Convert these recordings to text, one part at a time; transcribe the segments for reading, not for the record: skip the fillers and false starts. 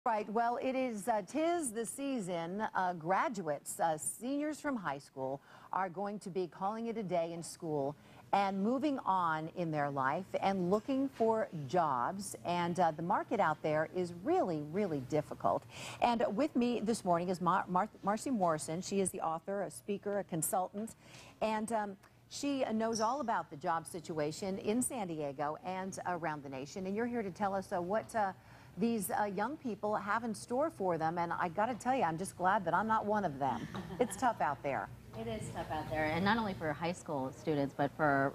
Right. Well, it is tis the season. Graduates, seniors from high school, are going to be calling it a day in school and moving on in their life and looking for jobs. And the market out there is really, really difficult. And with me this morning is Marcy Morrison. She is the author, a speaker, a consultant, and she knows all about the job situation in San Diego and around the nation. And you're here to tell us what these young people have in store for them, and I got to tell you, I'm just glad that I'm not one of them. It's tough out there. It is tough out there, and not only for high school students, but for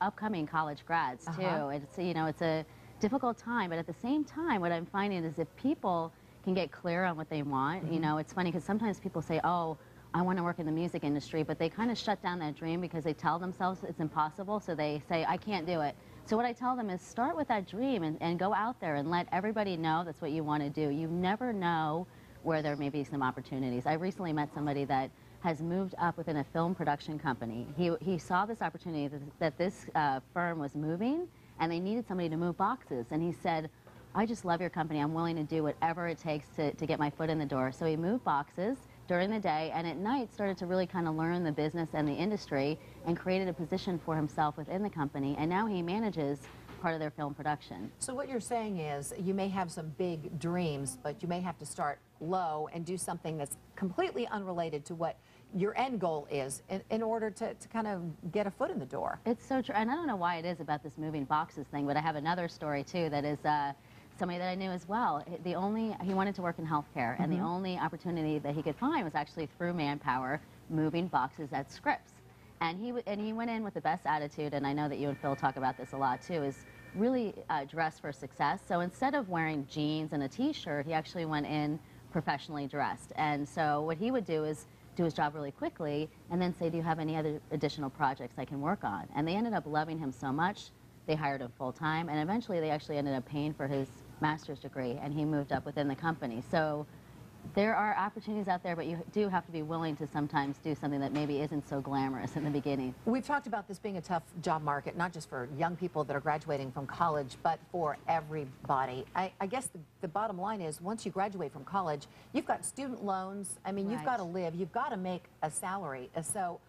upcoming college grads too. It's it's a difficult time, but at the same time, what I'm finding is if people can get clear on what they want, it's funny because sometimes people say, "Oh, I want to work in the music industry," but they kind of shut down that dream because they tell themselves it's impossible, so they say, "I can't do it." So what I tell them is start with that dream and go out there and let everybody know that's what you want to do. You never know where there may be some opportunities. I recently met somebody that has moved up within a film production company. He saw this opportunity that this firm was moving, and they needed somebody to move boxes. And he said, "I just love your company. I'm willing to do whatever it takes to get my foot in the door." So he moved boxes during the day, and at night started to really kind of learn the business and the industry and created a position for himself within the company, and now he manages part of their film production. So what you're saying is you may have some big dreams, but you may have to start low and do something that's completely unrelated to what your end goal is in order to kind of get a foot in the door. It's so true, and I don't know why it is about this moving boxes thing, but I have another story too that is somebody that I knew as well. He wanted to work in healthcare, and the only opportunity that he could find was actually through Manpower, moving boxes at Scripps. And he went in with the best attitude, and I know that you and Phil talk about this a lot too, is really dressed for success. So instead of wearing jeans and a t-shirt, he actually went in professionally dressed. And so what he would do is do his job really quickly and then say, "Do you have any other additional projects I can work on?" And they ended up loving him so much, they hired him full-time, and eventually they actually ended up paying for his master's degree, and he moved up within the company. So there are opportunities out there, but you do have to be willing to sometimes do something that maybe isn't so glamorous in the beginning. We've talked about this being a tough job market, not just for young people that are graduating from college, but for everybody. I guess the bottom line is once you graduate from college, you've got student loans. I mean, you've got to live. You've got to make a salary. So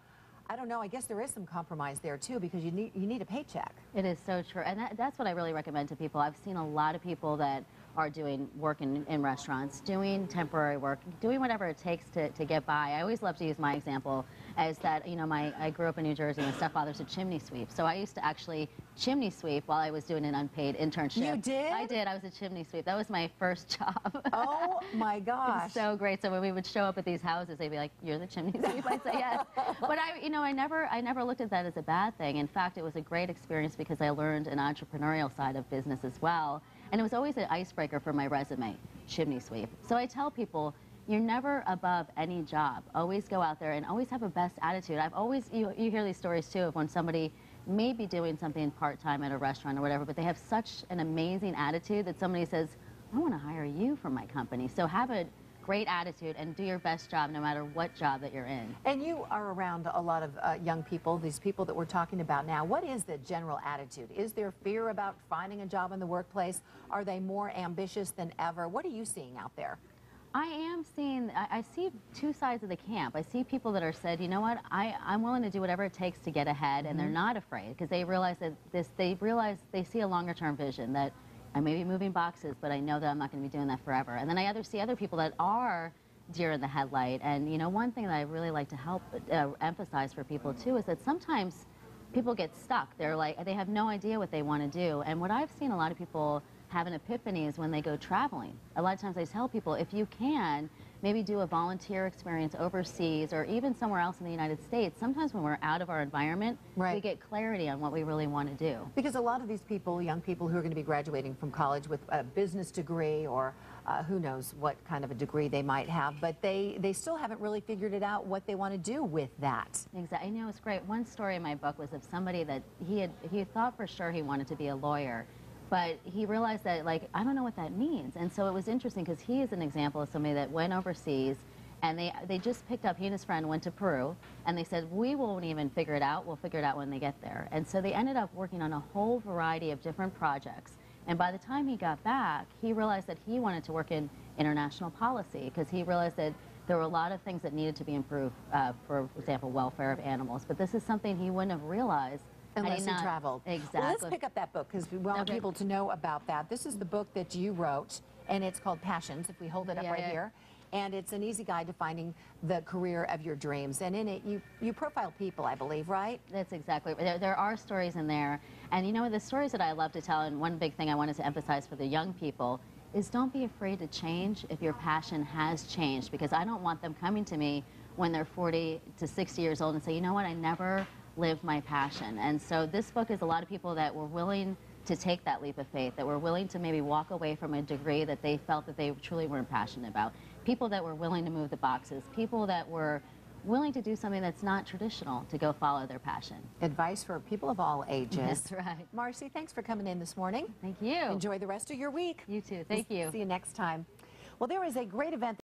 I don't know, I guess there is some compromise there too, because you need a paycheck. It is so true, and that's what I really recommend to people. I've seen a lot of people that are doing work in restaurants, doing temporary work, doing whatever it takes to get by. I always love to use my example as that, I grew up in New Jersey, my stepfather's a chimney sweep. So I used to actually chimney sweep while I was doing an unpaid internship. You did? I did. I was a chimney sweep. That was my first job. Oh my gosh. It was so great. So when we would show up at these houses, they'd be like, "You're the chimney sweep?" I'd say yes. But I never looked at that as a bad thing. In fact, it was a great experience because I learned an entrepreneurial side of business as well. And it was always an icebreaker for my resume, chimney sweep. So I tell people, you're never above any job. Always go out there and always have a best attitude. You hear these stories too of when somebody may be doing something part-time at a restaurant or whatever, but they have such an amazing attitude that somebody says, "I want to hire you for my company." So have a great attitude and do your best job no matter what job that you're in. And you are around a lot of young people, these people that we're talking about now. What is the general attitude? Is there fear about finding a job in the workplace? Are they more ambitious than ever? What are you seeing out there? I see two sides of the camp. I see people that are said, "You know what, I'm willing to do whatever it takes to get ahead," and they're not afraid because they realize that they see a longer term vision that I may be moving boxes, but I know that I'm not going to be doing that forever. And then I see other people that are deer in the headlight. And one thing that I really like to help emphasize for people too is that sometimes people get stuck. They have no idea what they want to do. And what I've seen a lot of people have an epiphany is when they go traveling. A lot of times I tell people, if you can, maybe do a volunteer experience overseas or even somewhere else in the United States. Sometimes when we're out of our environment, we get clarity on what we really want to do. Because a lot of these people, young people who are going to be graduating from college with a business degree or who knows what kind of a degree they might have, but they still haven't really figured it out what they want to do with that. Exactly. It's great. One story in my book was of somebody that he thought for sure he wanted to be a lawyer. But he realized that, I don't know what that means. And so it was interesting because he is an example of somebody that went overseas and they just picked up, he and his friend went to Peru, and they said, "We won't even figure it out. We'll figure it out when they get there." And so they ended up working on a whole variety of different projects. And by the time he got back, he realized that he wanted to work in international policy, because he realized that there were a lot of things that needed to be improved, for example, welfare of animals. But this is something he wouldn't have realized unless he not traveled. Exactly. Well, let's pick up that book because we want people to know about that. This is the book that you wrote, and it's called Passions, if we hold it up right here. And it's an easy guide to finding the career of your dreams. And in it, you profile people, I believe, right? That's exactly. There are stories in there. And you know, the stories that I love to tell, and one big thing I wanted to emphasize for the young people, is don't be afraid to change if your passion has changed, because I don't want them coming to me when they're 40 to 60 years old and say, you know what, I never lived my passion. And so this book is a lot of people that were willing to take that leap of faith, that were willing to maybe walk away from a degree that they felt that they truly weren't passionate about. People that were willing to move the boxes, people that were willing to do something that's not traditional to go follow their passion. Advice for people of all ages. That's right. Marcy, thanks for coming in this morning. Thank you. Enjoy the rest of your week. You too. Thank you. See you next time. Well, there is a great event